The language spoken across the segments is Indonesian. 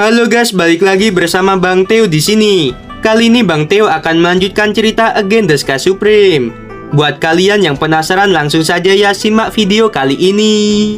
Halo guys, balik lagi bersama Bang Teo di sini. Kali ini Bang Teo akan melanjutkan cerita Again the Sky Supreme. Buat kalian yang penasaran, langsung saja ya simak video kali ini.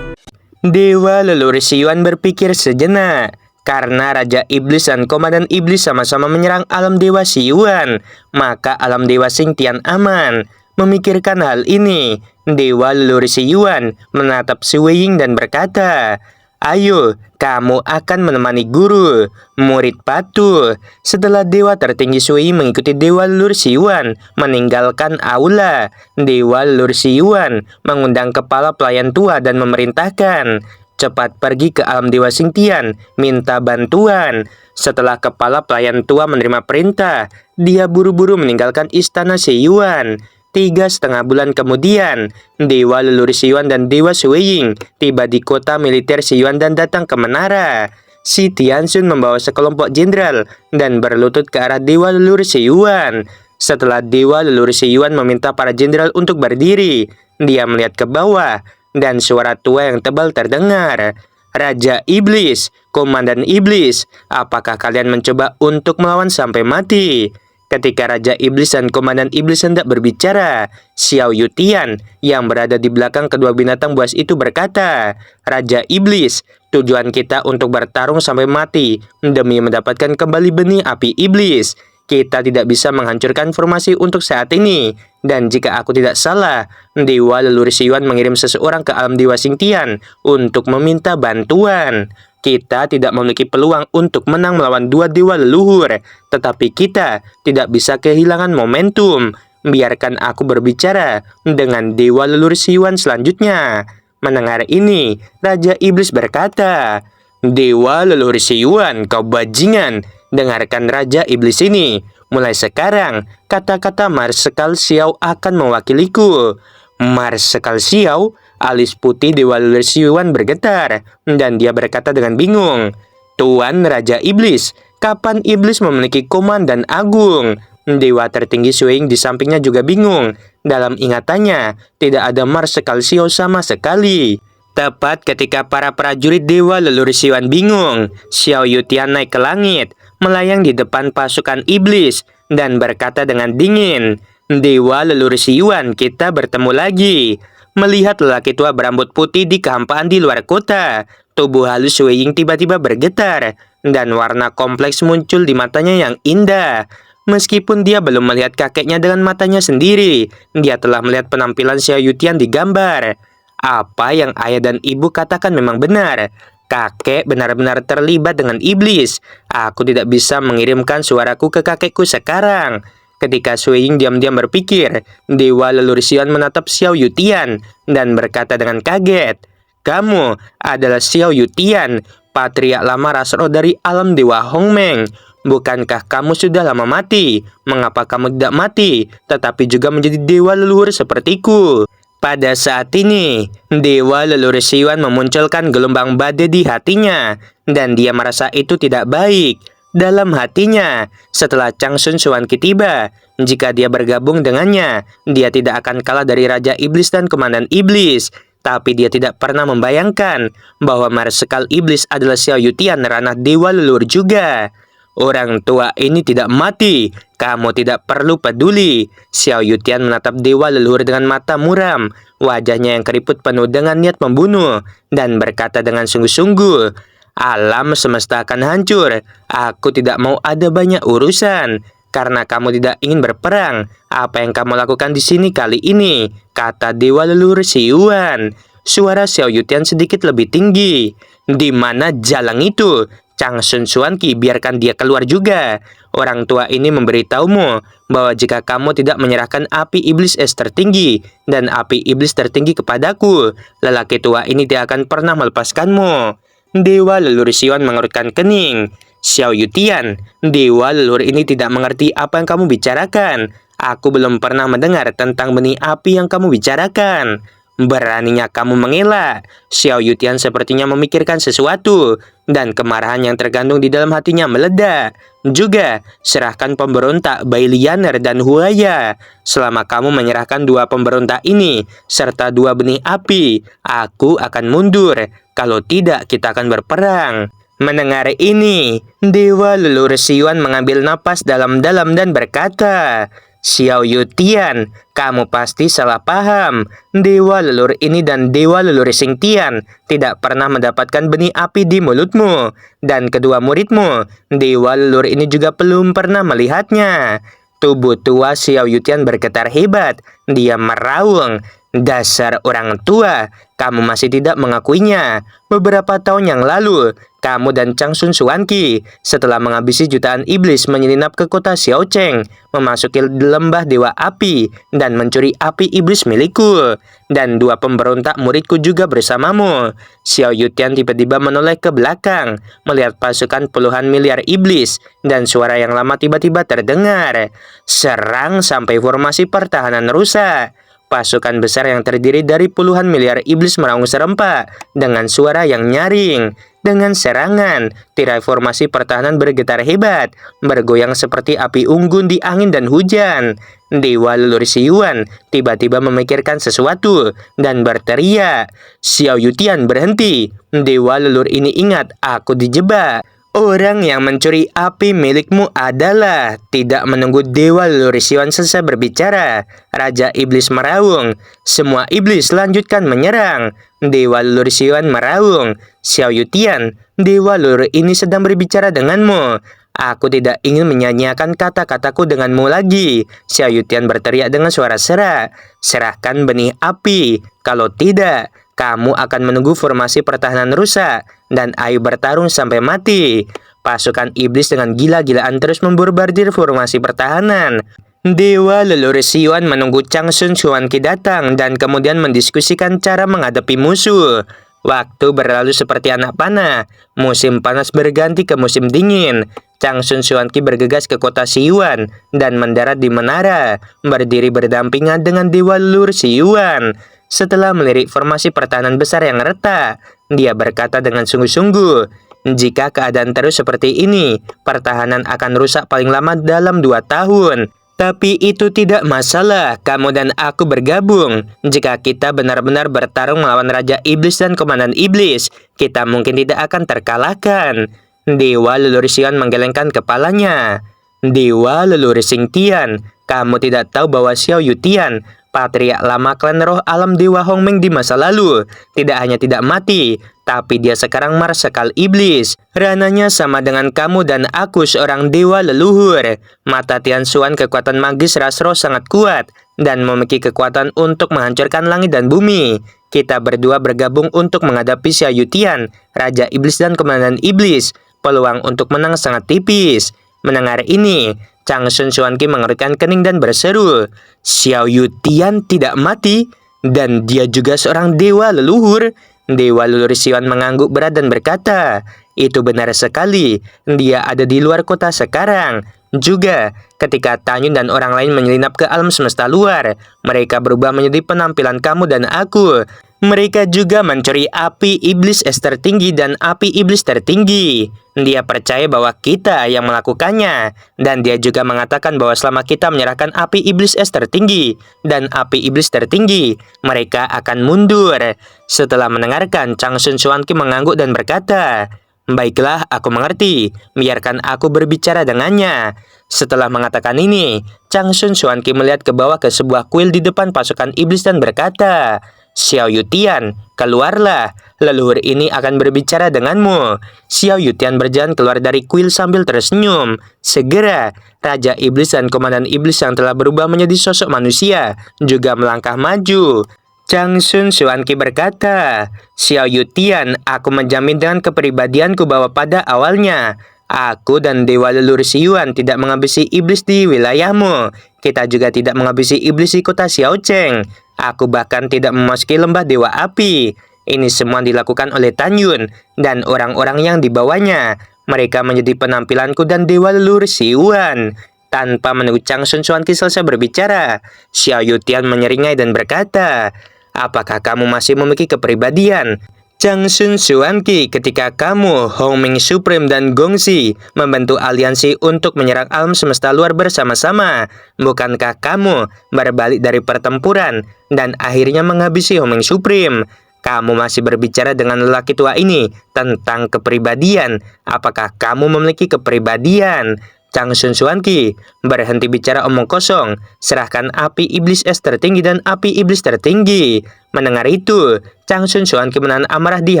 Dewa leluhur Siyuan berpikir sejenak. Karena Raja Iblis dan Komandan Iblis sama-sama menyerang alam Dewa Siyuan, maka alam Dewa Xingtian aman. Memikirkan hal ini, Dewa leluhur Siyuan menatap Sui Ying dan berkata, "Ayo, kamu akan menemani guru, murid patuh." Setelah Dewa tertinggi Sui Ying mengikuti Dewa leluhur Siyuan meninggalkan aula, Dewa leluhur Siyuan mengundang kepala pelayan tua dan memerintahkan, "Cepat pergi ke alam Dewa Xingtian, minta bantuan." Setelah kepala pelayan tua menerima perintah, dia buru-buru meninggalkan istana Siyuan. 3,5 bulan kemudian, Dewa leluhur Siyuan dan Dewa Sui Ying tiba di kota militer Siyuan dan datang ke menara. Si Tianxun membawa sekelompok jenderal dan berlutut ke arah Dewa leluhur Siyuan. Setelah Dewa leluhur Siyuan meminta para jenderal untuk berdiri, dia melihat ke bawah dan suara tua yang tebal terdengar. "Raja Iblis, Komandan Iblis, apakah kalian mencoba untuk melawan sampai mati?" Ketika Raja Iblis dan Komandan Iblis hendak berbicara, Xiao Yutian yang berada di belakang kedua binatang buas itu berkata, "Raja Iblis, tujuan kita untuk bertarung sampai mati demi mendapatkan kembali benih api iblis. Kita tidak bisa menghancurkan formasi untuk saat ini. Dan jika aku tidak salah, Dewa leluhur Siyuan mengirim seseorang ke alam Dewa Xingtian untuk meminta bantuan. Kita tidak memiliki peluang untuk menang melawan dua dewa leluhur, tetapi kita tidak bisa kehilangan momentum. Biarkan aku berbicara dengan Dewa leluhur Siyuan selanjutnya." Mendengar ini, Raja Iblis berkata, "Dewa leluhur Siyuan, kau bajingan. Dengarkan Raja Iblis ini. Mulai sekarang, kata-kata Marsekal Xiao akan mewakiliku." Marsekal Xiao, alis putih Dewa leluhur Siyuan bergetar, dan dia berkata dengan bingung, "Tuan Raja Iblis, kapan iblis memiliki komandan agung?" Dewa tertinggi Sui Ying di sampingnya juga bingung. Dalam ingatannya, tidak ada Marsekal Xiao sama sekali. Tepat ketika para prajurit Dewa leluhur Siyuan bingung, Xiao Yutian naik ke langit, melayang di depan pasukan iblis, dan berkata dengan dingin, "Dewa leluhur Siyuan, kita bertemu lagi." Melihat lelaki tua berambut putih di kehampaan di luar kota, tubuh halus Sui Ying tiba-tiba bergetar, dan warna kompleks muncul di matanya yang indah. Meskipun dia belum melihat kakeknya dengan matanya sendiri, dia telah melihat penampilan Xiao Yutian di gambar. Apa yang ayah dan ibu katakan memang benar. Kakek benar-benar terlibat dengan iblis. Aku tidak bisa mengirimkan suaraku ke kakekku sekarang. Ketika Sui Ying diam-diam berpikir, Dewa leluhur Siyuan menatap Xiao Yutian dan berkata dengan kaget, "Kamu adalah Xiao Yutian, patriark lama ras roh dari alam Dewa Hongmeng. Bukankah kamu sudah lama mati? Mengapa kamu tidak mati, tetapi juga menjadi dewa leluhur sepertiku?" Pada saat ini, Dewa leluhur Siyuan memunculkan gelombang badai di hatinya, dan dia merasa itu tidak baik. Dalam hatinya, setelah Changsun Xuanqi tiba, jika dia bergabung dengannya, dia tidak akan kalah dari Raja Iblis dan Komandan Iblis. Tapi dia tidak pernah membayangkan bahwa Marsekal Iblis adalah Xiao Yutian, ranah dewa leluhur juga. "Orang tua ini tidak mati, kamu tidak perlu peduli." Xiao Yutian menatap Dewa leluhur dengan mata muram, wajahnya yang keriput penuh dengan niat membunuh, dan berkata dengan sungguh-sungguh, "Alam semesta akan hancur. Aku tidak mau ada banyak urusan. Karena kamu tidak ingin berperang, apa yang kamu lakukan di sini kali ini?" kata Dewa leluhur Siyuan. Suara Xiao Yutian sedikit lebih tinggi. "Di mana jalang itu? Changsun Xuanqi, biarkan dia keluar juga. Orang tua ini memberitahumu bahwa jika kamu tidak menyerahkan api iblis es tertinggi dan api iblis tertinggi kepadaku, lelaki tua ini tidak akan pernah melepaskanmu." Dewa leluhur Siyuan mengerutkan kening. "Xiao Yutian, dewa leluhur ini tidak mengerti apa yang kamu bicarakan. Aku belum pernah mendengar tentang benih api yang kamu bicarakan. Beraninya kamu mengelak." Xiao Yutian sepertinya memikirkan sesuatu, dan kemarahan yang tergandung di dalam hatinya meledak. "Juga, serahkan pemberontak Bai Lianer dan Huaya. Selama kamu menyerahkan dua pemberontak ini, serta dua benih api, aku akan mundur. Kalau tidak, kita akan berperang." Mendengar ini, Dewa Leluhur Siuan mengambil napas dalam-dalam dan berkata, Xiao Yutian, kamu pasti salah paham. Dewa leluhur ini dan Dewa Leluhur Xingtian tidak pernah mendapatkan benih api di mulutmu. Dan kedua muridmu, Dewa leluhur ini juga belum pernah melihatnya. Tubuh tua Xiao Yutian bergetar hebat. Dia meraung, dasar orang tua, kamu masih tidak mengakuinya. Beberapa tahun yang lalu, kamu dan Changsun Xuanqi setelah menghabisi jutaan iblis menyelinap ke kota Xiaocheng, memasuki lembah dewa api, dan mencuri api iblis milikku. Dan dua pemberontak muridku juga bersamamu. Xiao Yutian tiba-tiba menoleh ke belakang, melihat pasukan puluhan miliar iblis, dan suara yang lama tiba-tiba terdengar. Serang sampai formasi pertahanan rusak. Pasukan besar yang terdiri dari puluhan miliar iblis meraung serempak dengan suara yang nyaring. Dengan serangan, tirai formasi pertahanan bergetar hebat, bergoyang seperti api unggun di angin dan hujan. Dewa Leluhur Siuan tiba-tiba memikirkan sesuatu dan berteriak, Xiao Yutian berhenti. Dewa leluhur ini ingat, aku dijebak. Orang yang mencuri api milikmu adalah. Tidak menunggu Dewa Leluhur Siuan selesai berbicara, Raja Iblis meraung. Semua iblis lanjutkan menyerang. Dewa Leluhur Siuan meraung, Xiao Yutian, Dewa leluhur ini sedang berbicara denganmu. Aku tidak ingin menyanyiakan kata-kataku denganmu lagi. Xiao Yutian berteriak dengan suara serak. Serahkan benih api. Kalau tidak, kamu akan menunggu formasi pertahanan rusak dan ayo bertarung sampai mati. Pasukan iblis dengan gila-gilaan terus memborbardir formasi pertahanan. Dewa Leluhur Siuan menunggu Changsun Xuanqi datang dan kemudian mendiskusikan cara menghadapi musuh. Waktu berlalu seperti anak panah. Musim panas berganti ke musim dingin. Changsun Xuanqi bergegas ke kota Siuan dan mendarat di menara, berdiri berdampingan dengan Dewa Leluhur Siuan. Setelah melirik formasi pertahanan besar yang retak, dia berkata dengan sungguh-sungguh, jika keadaan terus seperti ini, pertahanan akan rusak paling lama dalam 2 tahun. Tapi itu tidak masalah, kamu dan aku bergabung. Jika kita benar-benar bertarung melawan Raja Iblis dan Komandan Iblis, kita mungkin tidak akan terkalahkan. Dewa Leluhur Siuan menggelengkan kepalanya. Dewa Leluhur Xingtian, kamu tidak tahu bahwa Xiao Yutian, patriark lama klan roh alam Dewa Hongmeng di masa lalu, tidak hanya tidak mati, tapi dia sekarang marsekal iblis. Rananya sama dengan kamu dan aku seorang dewa leluhur. Mata Tian Xuan kekuatan magis ras roh sangat kuat dan memiliki kekuatan untuk menghancurkan langit dan bumi. Kita berdua bergabung untuk menghadapi Xiao Yutian, Raja Iblis dan Komandan Iblis. Peluang untuk menang sangat tipis. Mendengar ini, Changsun Xuanqi mengerutkan kening dan berseru, Xiao Yutian tidak mati, dan dia juga seorang dewa leluhur. Dewa Leluhur Siuan mengangguk berat dan berkata, itu benar sekali, dia ada di luar kota sekarang. Juga, ketika Tanyun dan orang lain menyelinap ke alam semesta luar, mereka berubah menjadi penampilan kamu dan aku. Mereka juga mencuri api iblis es tertinggi dan api iblis tertinggi. Dia percaya bahwa kita yang melakukannya. Dan dia juga mengatakan bahwa selama kita menyerahkan api iblis es tertinggi dan api iblis tertinggi, mereka akan mundur. Setelah mendengarkan, Changsun Xuanqi mengangguk dan berkata, baiklah, aku mengerti. Biarkan aku berbicara dengannya. Setelah mengatakan ini, Changsun Xuanqi melihat ke bawah ke sebuah kuil di depan pasukan iblis dan berkata, Xiao Yutian, keluarlah. Leluhur ini akan berbicara denganmu. Xiao Yutian berjalan keluar dari kuil sambil tersenyum. Segera, Raja Iblis dan Komandan Iblis yang telah berubah menjadi sosok manusia juga melangkah maju. Changsun Xuanqi berkata, Xiao Yutian, aku menjamin dengan kepribadianku bahwa pada awalnya, aku dan Dewa Leluhur Siuan tidak menghabisi iblis di wilayahmu. Kita juga tidak menghabisi iblis di kota Xiaocheng. Aku bahkan tidak memasuki lembah Dewa Api. Ini semua dilakukan oleh Tanyun dan orang-orang yang dibawanya. Mereka menjadi penampilanku dan Dewa Leluhur Siuan. Tanpa menunggu Changsun Xuanqi selesai berbicara, Xiao Yutian menyeringai dan berkata, apakah kamu masih memiliki kepribadian? Changsun Xuanqi, ketika kamu, Hongmeng Supreme dan Gongxi membentuk aliansi untuk menyerang alam semesta luar bersama-sama, bukankah kamu berbalik dari pertempuran dan akhirnya menghabisi Hongmeng Supreme? kamu masih berbicara dengan lelaki tua ini tentang kepribadian. Apakah kamu memiliki kepribadian? Chang Sun Xuanqi, berhenti bicara omong kosong. Serahkan api iblis es tertinggi dan api iblis tertinggi. Mendengar itu, Chang Sun Xuanqi menahan amarah di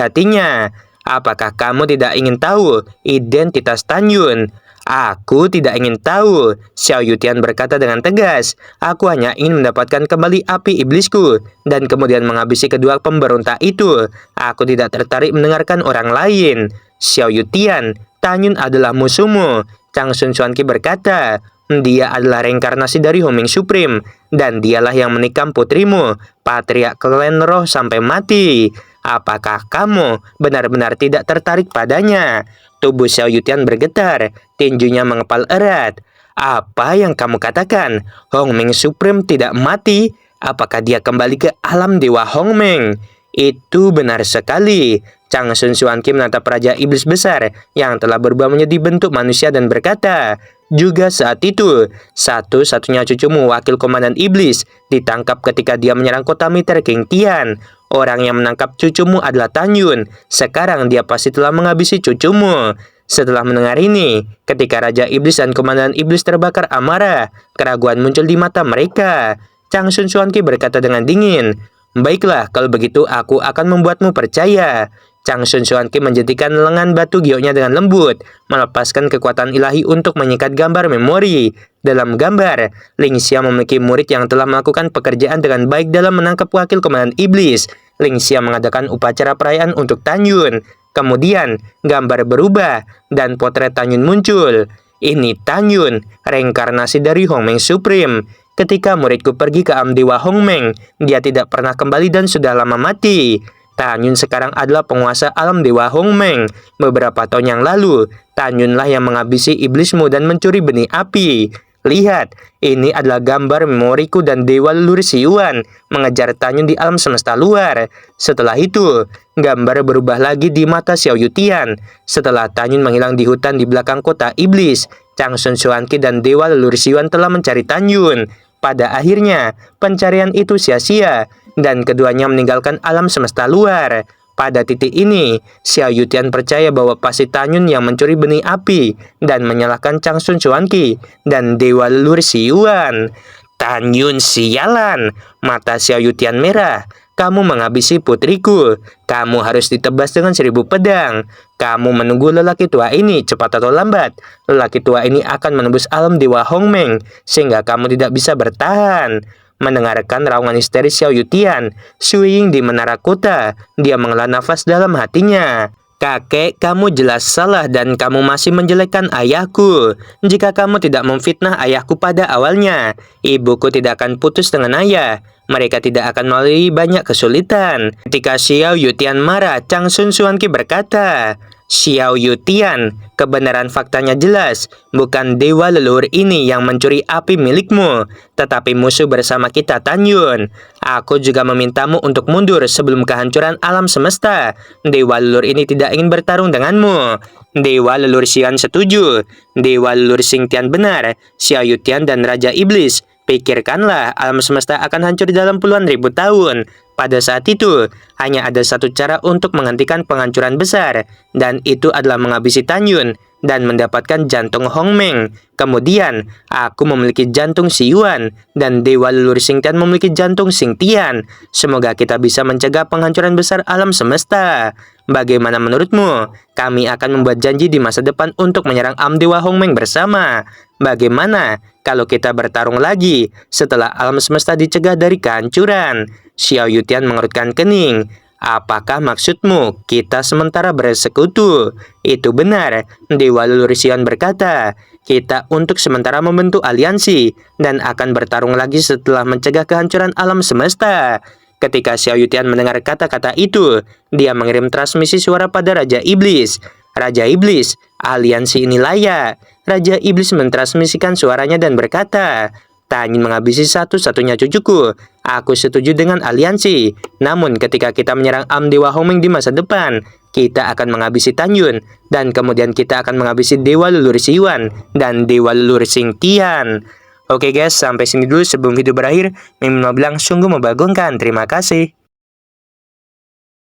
hatinya. Apakah kamu tidak ingin tahu identitas Tan Yun? Aku tidak ingin tahu, Xiao Yutian berkata dengan tegas. Aku hanya ingin mendapatkan kembali api iblisku dan kemudian menghabisi kedua pemberontak itu. Aku tidak tertarik mendengarkan orang lain. Xiao Yutian, Tan Yun adalah musuhmu. Chang Sun Xuanqi berkata, dia adalah reinkarnasi dari Hongming Supreme dan dialah yang menikam putrimu, patriark klan roh sampai mati. Apakah kamu benar-benar tidak tertarik padanya? Tubuh Xiao Yutian bergetar, tinjunya mengepal erat. Apa yang kamu katakan? Hongming Supreme tidak mati? Apakah dia kembali ke alam dewa Hongming? Itu benar sekali. Chang Sun Xuanqi menatap Raja Iblis besar yang telah berubah menjadi bentuk manusia dan berkata, juga saat itu, satu-satunya cucumu wakil komandan iblis ditangkap ketika dia menyerang kota Miter King Tian. Orang yang menangkap cucumu adalah Tan Yun. Sekarang dia pasti telah menghabisi cucumu. Setelah mendengar ini, ketika Raja Iblis dan Komandan Iblis terbakar amarah, keraguan muncul di mata mereka. Chang Sun Xuanqi berkata dengan dingin, baiklah, kalau begitu aku akan membuatmu percaya. Chang Sun Xuanqi menjentikan lengan batu gioknya dengan lembut, melepaskan kekuatan ilahi untuk menyikat gambar memori. Dalam gambar, Ling Xia memiliki murid yang telah melakukan pekerjaan dengan baik dalam menangkap wakil komandan iblis. Ling Xia mengadakan upacara perayaan untuk Tan Yun. Kemudian, gambar berubah dan potret Tan Yun muncul. Ini Tan Yun, reinkarnasi dari Hongming Supreme. Ketika muridku pergi ke alam dewa Hongming, dia tidak pernah kembali dan sudah lama mati. Tan Yun sekarang adalah penguasa alam dewa Hongming. Beberapa tahun yang lalu, Tan Yun lah yang menghabisi iblismu dan mencuri benih api. Lihat, ini adalah gambar memoriku dan Dewa Leluhur Siuan mengejar Tan Yun di alam semesta luar. Setelah itu, gambar berubah lagi di mata Xiao Yutian. Setelah Tan Yun menghilang di hutan di belakang kota iblis, Chang Sun Xuanqi dan Dewa Leluhur Siuan telah mencari Tan Yun. Pada akhirnya, pencarian itu sia-sia dan keduanya meninggalkan alam semesta luar. Pada titik ini, Xiao Yutian percaya bahwa pasti Tan Yun yang mencuri benih api dan menyalahkan Chang Sun Xuanqi dan Dewa Leluhur Siuan. Tan Yun sialan, mata Xiao Yutian merah. Kamu menghabisi putriku. Kamu harus ditebas dengan 1000 pedang. Kamu menunggu lelaki tua ini cepat atau lambat. Lelaki tua ini akan menembus alam dewa Hongming sehingga kamu tidak bisa bertahan. Mendengarkan raungan histeris Xiao Yutian, Xu Ying di menara kota, dia menghela nafas dalam hatinya. Kakek, kamu jelas salah dan kamu masih menjelekkan ayahku. Jika kamu tidak memfitnah ayahku pada awalnya, ibuku tidak akan putus dengan ayah. Mereka tidak akan melalui banyak kesulitan. Ketika Xiao Yutian marah, Chang Sun Xuanqi berkata, Xiao Yutian, kebenaran faktanya jelas. Bukan Dewa Leluhur ini yang mencuri api milikmu, tetapi musuh bersama kita Tan Yun. Aku juga memintamu untuk mundur sebelum kehancuran alam semesta. Dewa Leluhur ini tidak ingin bertarung denganmu. Dewa Leluhur Xian setuju. Dewa Leluhur Xing Tian benar. Xiao Yutian dan Raja Iblis. Pikirkanlah, alam semesta akan hancur dalam puluhan ribu tahun. Pada saat itu, hanya ada satu cara untuk menghentikan penghancuran besar, dan itu adalah menghabisi Tan Yun dan mendapatkan jantung Hongming. Kemudian, aku memiliki jantung Siuan, dan Dewa Leluhur Xing Tian memiliki jantung Xing Tian. Semoga kita bisa mencegah penghancuran besar alam semesta. Bagaimana menurutmu? Kami akan membuat janji di masa depan untuk menyerang alam dewa Hongming bersama. Bagaimana kalau kita bertarung lagi setelah alam semesta dicegah dari kehancuran? Xiao Yutian mengerutkan kening. Apakah maksudmu kita sementara bersekutu? Itu benar, Dewa Leluhur Xian berkata. Kita untuk sementara membentuk aliansi dan akan bertarung lagi setelah mencegah kehancuran alam semesta. Ketika Xiao Yutian mendengar kata-kata itu, dia mengirim transmisi suara pada Raja Iblis. Raja Iblis, aliansi ini layak. Raja Iblis mentransmisikan suaranya dan berkata, Tan Yun menghabisi satu-satunya cucuku. Aku setuju dengan aliansi. Namun ketika kita menyerang alam dewa Hongming di masa depan, kita akan menghabisi Tan Yun. Dan kemudian kita akan menghabisi Dewa Leluhur Siuan dan Dewa Leluhur Xing Tian. Oke guys, sampai sini dulu sebelum video berakhir. Mimin mau bilang sungguh membagongkan. Terima kasih.